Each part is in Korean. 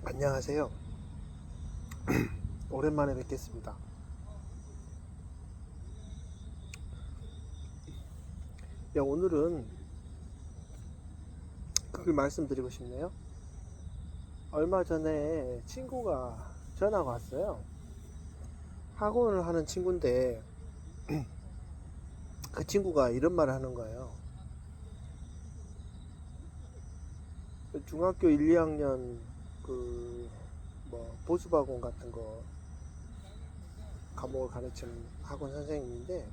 안녕하세요. 오랜만에 뵙겠습니다. 오늘은 그걸 말씀드리고 싶네요. 얼마 전에 친구가 전화가 왔어요. 학원을 하는 친구인데 그 친구가 이런 말을 하는 거예요. 중학교 1, 2학년 보수학원 같은 거 과목을 가르치는 학원 선생님인데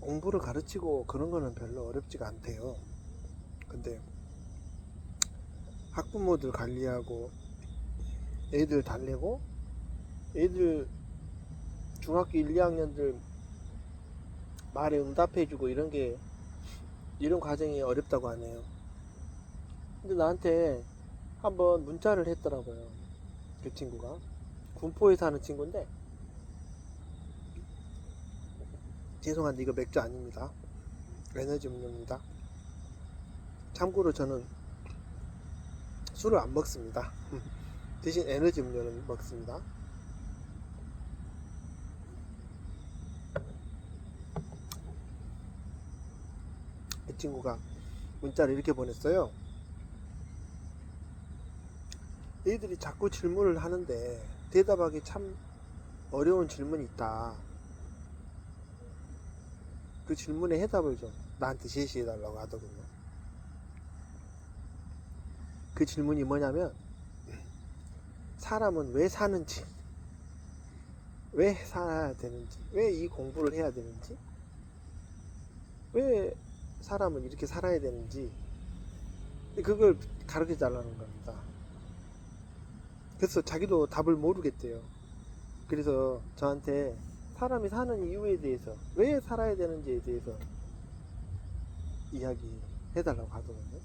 공부를 가르치고 그런 거는 별로 어렵지가 않대요. 근데 학부모들 관리하고 애들 달래고 애들 중학교 1, 2학년들 말에 응답해주고 이런 과정이 어렵다고 하네요. 근데 나한테 한번 문자를 했더라고요. 그 친구가 군포에 사는 친구인데, 죄송한데 이거 맥주 아닙니다. 에너지 음료입니다. 참고로 저는 술을 안 먹습니다. 대신 에너지 음료는 먹습니다. 그 친구가 문자를 이렇게 보냈어요. 애들이 자꾸 질문을 하는데 대답하기 참 어려운 질문이 있다. 그 질문에 해답을 좀 나한테 제시해 달라고 하더군요. 그 질문이 뭐냐면, 사람은 왜 사는지, 왜 살아야 되는지, 왜 이 공부를 해야 되는지, 왜 사람은 이렇게 살아야 되는지, 그걸 가르쳐 달라는 겁니다. 그래서 자기도 답을 모르겠대요. 그래서 저한테 사람이 사는 이유에 대해서, 왜 살아야 되는지에 대해서 이야기해 달라고 하더군요.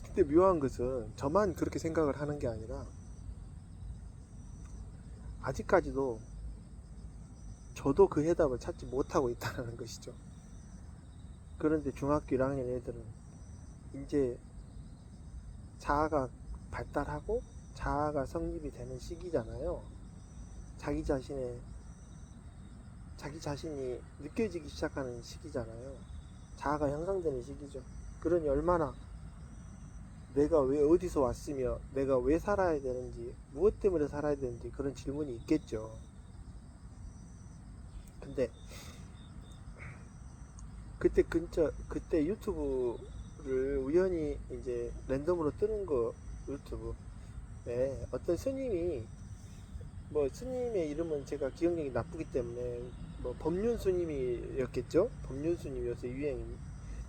근데 묘한 것은 저만 그렇게 생각을 하는 게 아니라 아직까지도 저도 그 해답을 찾지 못하고 있다는 것이죠. 그런데 중학교 1학년 애들은 이제 자아가 발달하고 자아가 성립이 되는 시기잖아요. 자기 자신이 느껴지기 시작하는 시기잖아요. 자아가 형성되는 시기죠. 그러니 얼마나 내가 왜 어디서 왔으며 내가 왜 살아야 되는지, 무엇 때문에 살아야 되는지 그런 질문이 있겠죠. 근데 그때 유튜브를 우연히 이제 랜덤으로 뜨는 거, 유튜브에 어떤 스님이, 스님의 이름은 제가 기억력이 나쁘기 때문에 법륜 스님이었겠죠. 법륜 스님 요새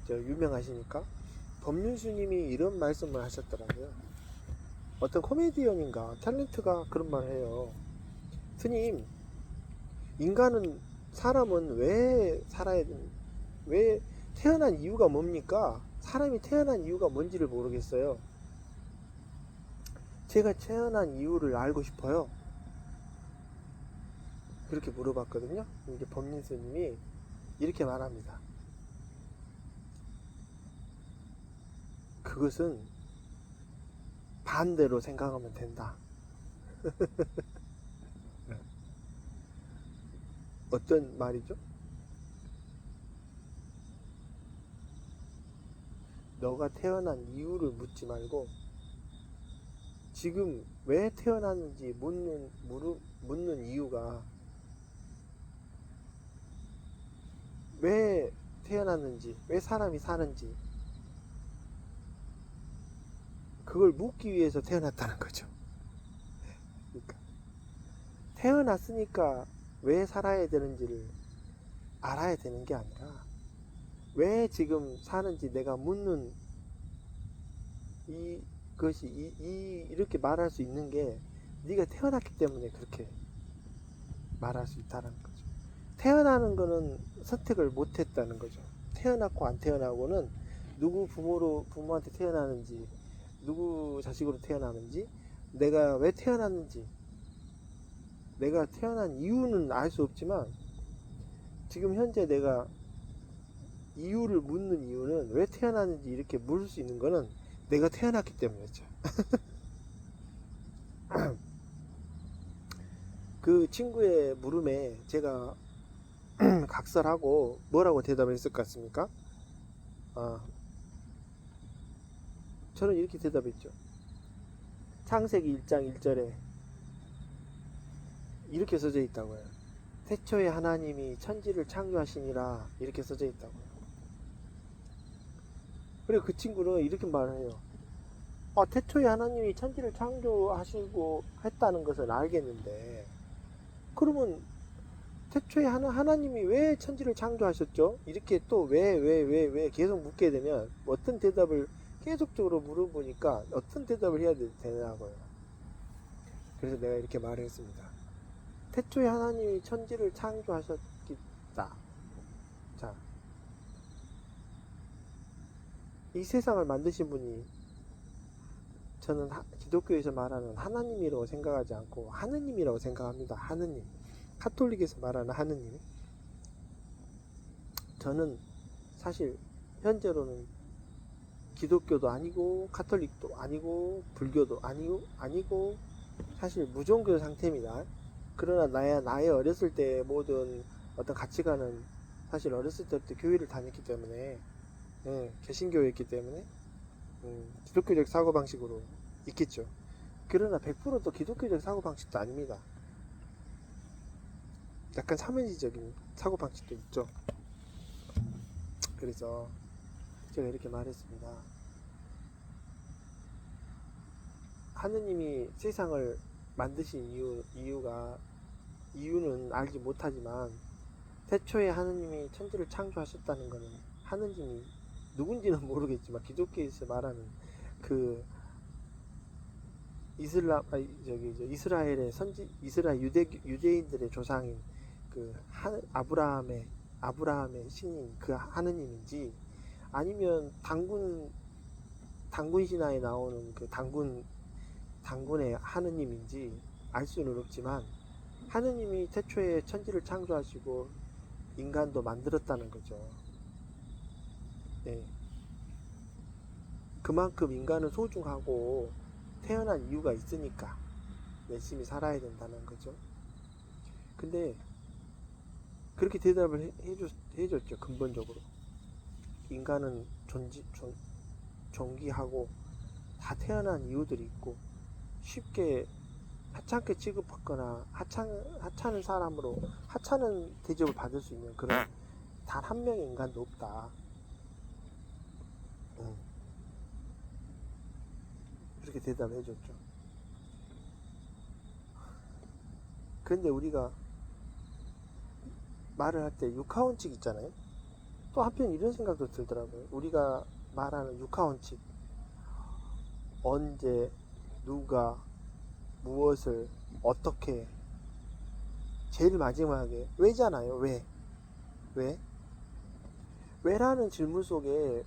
유명하시니까 법륜 스님이 이런 말씀을 하셨더라고요. 어떤 코미디언인가 탤런트가 그런 말을 해요. 스님, 인간은, 사람은 왜 살아야 되는, 왜 태어난 이유가 뭡니까? 사람이 태어난 이유가 뭔지를 모르겠어요. 제가 태어난 이유를 알고 싶어요. 그렇게 물어봤거든요. 이제 법륜 스님이 이렇게 말합니다. 그것은 반대로 생각하면 된다. 어떤 말이죠? 너가 태어난 이유를 묻지 말고 지금 왜 태어났는지 묻는 이유가, 왜 태어났는지, 왜 사람이 사는지, 그걸 묻기 위해서 태어났다는 거죠. 그러니까 태어났으니까 왜 살아야 되는지를 알아야 되는 게 아니라 왜 지금 사는지 내가 묻는 이것이 이렇게 말할 수 있는 게 네가 태어났기 때문에 그렇게 말할 수 있다는 거죠. 태어나는 거는 선택을 못 했다는 거죠. 태어났고 안 태어나고는 누구 부모한테 태어나는지, 누구 자식으로 태어나는지, 내가 왜 태어났는지, 내가 태어난 이유는 알 수 없지만 지금 현재 내가 이유를 묻는 이유는 왜 태어났는지 이렇게 물을 수 있는 거는 내가 태어났기 때문이었죠. 그 친구의 물음에 제가 각설하고 뭐라고 대답을 했을 것 같습니까? 저는 이렇게 대답했죠. 창세기 1장 1절에 이렇게 써져 있다고요. 태초에 하나님이 천지를 창조하시니라 이렇게 써져 있다고요. 그리고 그 친구는 이렇게 말을 해요. 태초에 하나님이 천지를 창조하시고 했다는 것은 알겠는데 그러면 태초에 하나님이 왜 천지를 창조하셨죠? 이렇게 또 왜 계속 묻게 되면 어떤 대답을 계속적으로 물어보니까 어떤 대답을 해야 되냐고요. 그래서 내가 이렇게 말을 했습니다. 태초에 하나님이 천지를 창조하셨다. 자, 이 세상을 만드신 분이 저는 기독교에서 말하는 하나님이라고 생각하지 않고 하느님이라고 생각합니다. 하느님. 카톨릭에서 말하는 하느님. 저는 사실 현재로는 기독교도 아니고 카톨릭도 아니고 불교도 아니고 사실 무종교 상태입니다. 그러나 나의 어렸을 때 모든 어떤 가치관은 사실 어렸을 때부터 교회를 다녔기 때문에 개신교였기 때문에 기독교적 사고방식으로 있겠죠. 그러나 100%또 기독교적 사고방식도 아닙니다. 약간 사면지적인 사고방식도 있죠. 그래서 제가 이렇게 말했습니다. 하느님이 세상을 만드신 이유는 알지 못하지만 태초에 하느님이 천지를 창조하셨다는 것은 하느님이 누군지는 모르겠지만 기독교에서 말하는 그 이스라엘의 이스라엘 유대인들의 조상인 그 아브라함의 신인 그 하느님인지 아니면 당군 신화에 나오는 그 당군의 하느님인지 알 수는 없지만 하느님이 태초에 천지를 창조하시고 인간도 만들었다는 거죠. 네. 그만큼 인간은 소중하고 태어난 이유가 있으니까 열심히 살아야 된다는 거죠. 근데 그렇게 대답을 해줬죠. 근본적으로 인간은 존귀하고 다 태어난 이유들이 있고 쉽게 하찮게 취급받거나 하찮은 사람으로 하찮은 대접을 받을 수 있는 그런 단 한 명의 인간도 없다. 이렇게 대답을 해줬죠. 그런데 우리가 말을 할 때 육하원칙 있잖아요. 또 한편 이런 생각도 들더라고요. 우리가 말하는 육하원칙, 언제 누가 무엇을 어떻게, 제일 마지막에 왜잖아요. 왜? 왜라는 질문 속에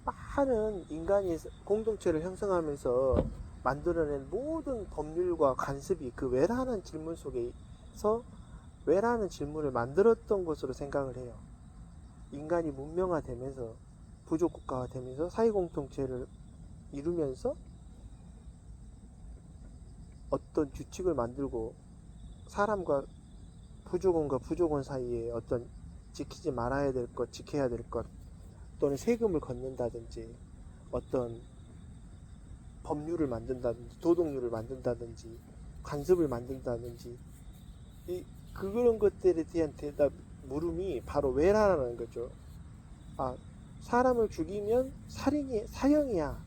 많은 인간이 공동체를 형성하면서 만들어낸 모든 법률과 관습이 그 왜라는 질문 속에서 왜라는 질문을 만들었던 것으로 생각을 해요. 인간이 문명화되면서 부족국가가 되면서 사회공동체를 이루면서 어떤 규칙을 만들고 사람과 부족원과 부족원 사이에 어떤 지키지 말아야 될 것, 지켜야 될 것 또는 세금을 걷는다든지 어떤 법률을 만든다든지 도덕률을 만든다든지 관습을 만든다든지 그런 것들에 대한 물음이 바로 왜라는 거죠. 사람을 죽이면 사형이야.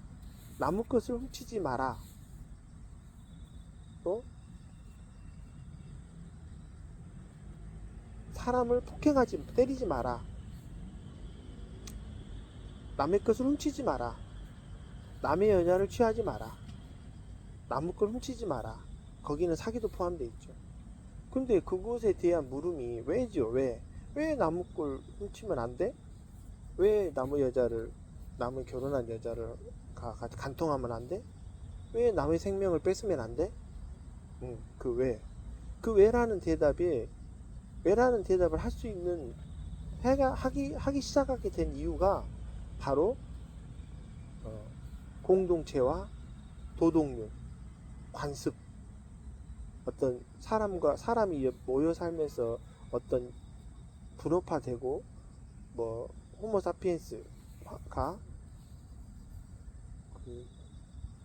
남의 것을 훔치지 마라. 또 사람을 때리지 마라. 남의 것을 훔치지 마라. 남의 여자를 취하지 마라. 남의 걸 훔치지 마라. 거기는 사기도 포함되어 있죠. 근데 그것에 대한 물음이 왜죠? 왜 남의 걸 훔치면 안 돼? 왜 남의 결혼한 여자를 간통하면 안 돼? 왜 남의 생명을 뺏으면 안 돼? 그 왜라는 대답을 할 수 있는 하기 시작하게 된 이유가 바로 공동체와 도덕률, 관습, 어떤 사람과 사람이 모여 살면서 어떤 분업화되고 뭐 호모사피엔스가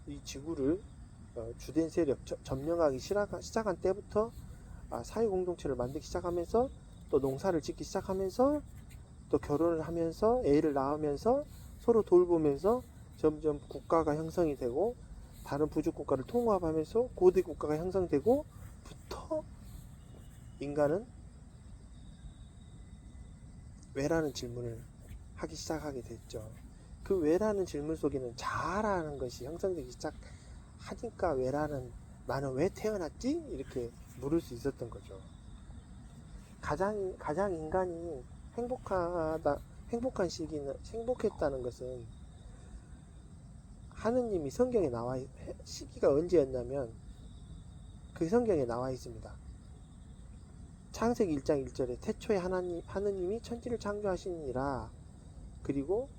이 지구를 주된 세력 점령하기 시작한 때부터 사회공동체를 만들기 시작하면서 또 농사를 짓기 시작하면서 또 결혼을 하면서 애를 낳으면서 서로 돌보면서 점점 국가가 형성이 되고 다른 부족 국가를 통합하면서 고대 국가가 형성되고부터 인간은 왜라는 질문을 하기 시작하게 됐죠. 그 왜라는 질문 속에는 자아라는 것이 형성되기 시작하니까 왜라는 나는 왜 태어났지? 이렇게 물을 수 있었던 거죠. 가장 인간이 행복한 시기는 행복했다는 것은 하느님이 성경에 나와 시기가 언제였냐면 그 성경에 나와 있습니다. 창세기 1장 1절에 태초에 하느님이 천지를 창조하시니라. 그리고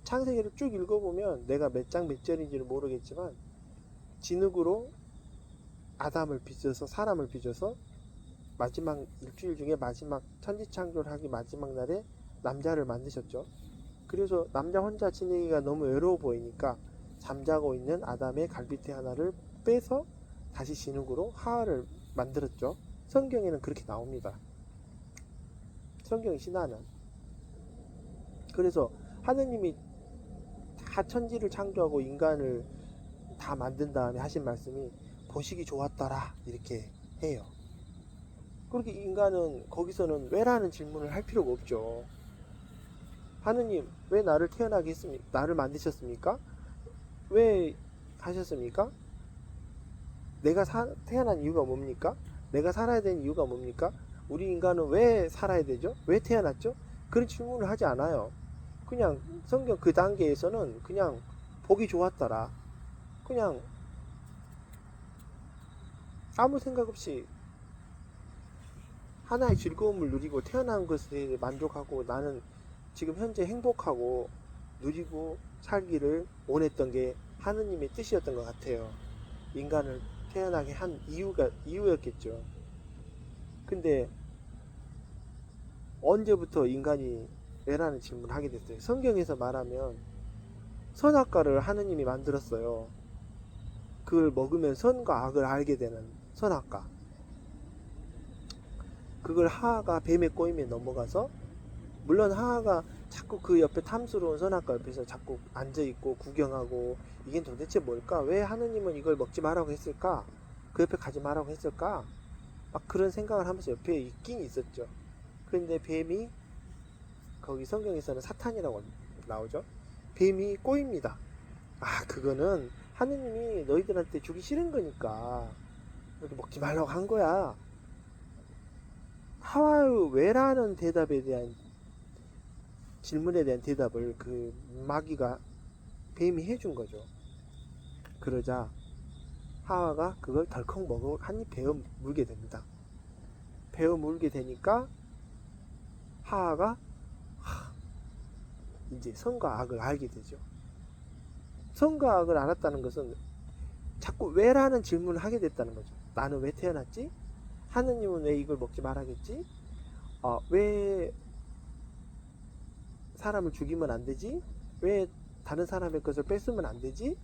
창세기를 쭉 읽어보면 내가 몇 장 몇 절인지는 모르겠지만 진흙으로 아담을 빚어서 사람을 빚어서 마지막 일주일 중에 마지막 천지 창조를 하기 마지막 날에 남자를 만드셨죠. 그래서 남자 혼자 지내기가 너무 외로워 보이니까 잠자고 있는 아담의 갈비뼈 하나를 빼서 다시 진흙으로 하와를 만들었죠. 성경에는 그렇게 나옵니다. 성경의 신화는. 그래서 하느님이 다 천지를 창조하고 인간을 다 만든 다음에 하신 말씀이 보시기 좋았더라 이렇게 해요. 그렇게 인간은 거기서는 왜라는 질문을 할 필요가 없죠. 하느님 왜 나를 태어나게 했습니까? 나를 만드셨습니까? 왜 하셨습니까? 내가 태어난 이유가 뭡니까? 내가 살아야 되는 이유가 뭡니까? 우리 인간은 왜 살아야 되죠? 왜 태어났죠? 그런 질문을 하지 않아요. 그냥 성경 그 단계에서는 그냥 보기 좋았더라. 그냥 아무 생각 없이 하나의 즐거움을 누리고 태어난 것에 만족하고 나는 지금 현재 행복하고 누리고 살기를 원했던 게 하느님의 뜻이었던 것 같아요. 인간을 태어나게 한 이유였겠죠. 근데 언제부터 인간이 왜라는 질문을 하게 됐어요? 성경에서 말하면 선악과를 하느님이 만들었어요. 그걸 먹으면 선과 악을 알게 되는 선악과. 그걸 하하가 뱀에 꼬임에 넘어가서 물론 하하가 자꾸 그 옆에 탐스러운 선악과 옆에서 자꾸 앉아있고 구경하고 이게 도대체 뭘까? 왜 하느님은 이걸 먹지 말라고 했을까? 그 옆에 가지 말라고 했을까? 막 그런 생각을 하면서 옆에 있긴 있었죠. 그런데 뱀이 거기 성경에서는 사탄이라고 나오죠. 뱀이 꼬입니다. 그거는 하느님이 너희들한테 주기 싫은 거니까 이렇게 먹지 말라고 한 거야. 하와의 왜라는 대답에 대한 질문에 대한 대답을 그 마귀가 뱀이 해준 거죠. 그러자 하와가 그걸 덜컥 먹어 한입 베어 물게 됩니다. 베어 물게 되니까 하와가 이제 선과 악을 알게 되죠. 선과 악을 알았다는 것은 자꾸 왜라는 질문을 하게 됐다는 거죠. 나는 왜 태어났지? 하느님은 왜 이걸 먹지 말아야겠지? 왜 사람을 죽이면 안 되지? 왜 다른 사람의 것을 뺏으면 안 되지?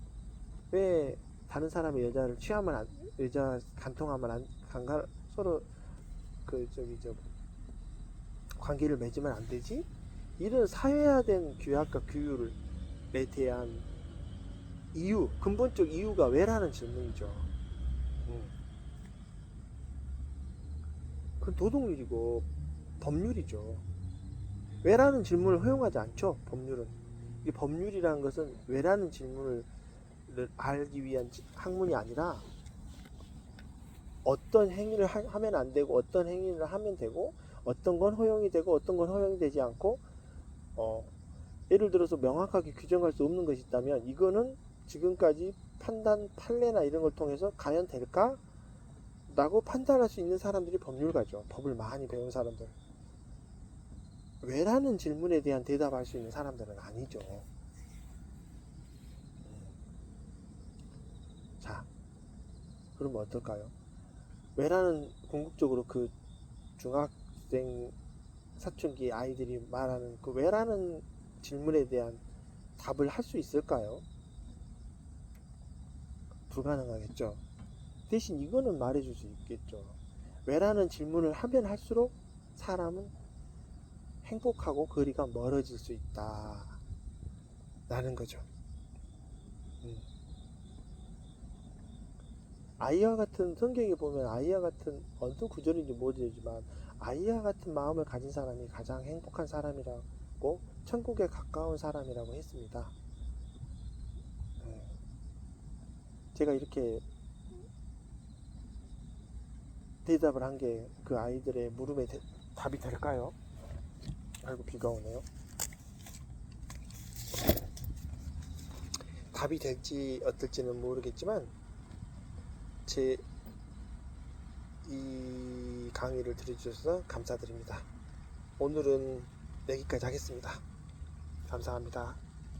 왜 다른 사람의 여자를 여자 간통하면 서로 관계를 맺으면 안 되지? 이런 사회화된 규약과 규율에 대한 근본적 이유가 왜라는 질문이죠. 그건 도덕률이고 법률이죠. 왜라는 질문을 허용하지 않죠. 법률은. 이 법률이라는 것은 왜라는 질문을 알기 위한 학문이 아니라 어떤 행위를 하면 안 되고 어떤 행위를 하면 되고 어떤 건 허용이 되고 어떤 건 허용이 되지 않고 예를 들어서 명확하게 규정할 수 없는 것이 있다면 이거는 지금까지 판례나 이런 걸 통해서 과연 될까? 라고 판단할 수 있는 사람들이 법률가죠. 법을 많이 배운 사람들. 왜라는 질문에 대한 대답할 수 있는 사람들은 아니죠. 자, 그러면 어떨까요? 왜라는 궁극적으로 그 중학생 사춘기 아이들이 말하는 그 왜라는 질문에 대한 답을 할 수 있을까요? 불가능하겠죠. 대신 이거는 말해줄 수 있겠죠. 왜라는 질문을 하면 할수록 사람은 행복하고 거리가 멀어질 수 있다 라는 거죠. 아이와 같은, 성경에 보면 아이와 같은, 어느 구절인지 모르지만 아이와 같은 마음을 가진 사람이 가장 행복한 사람이라고, 천국에 가까운 사람이라고 했습니다. 제가 이렇게 대답을 한 게 그 아이들의 물음에 답이 될까요? 아이고, 비가 오네요. 답이 될지 어떨지는 모르겠지만 제 이 강의를 들어주셔서 감사드립니다. 오늘은 여기까지 하겠습니다. 감사합니다.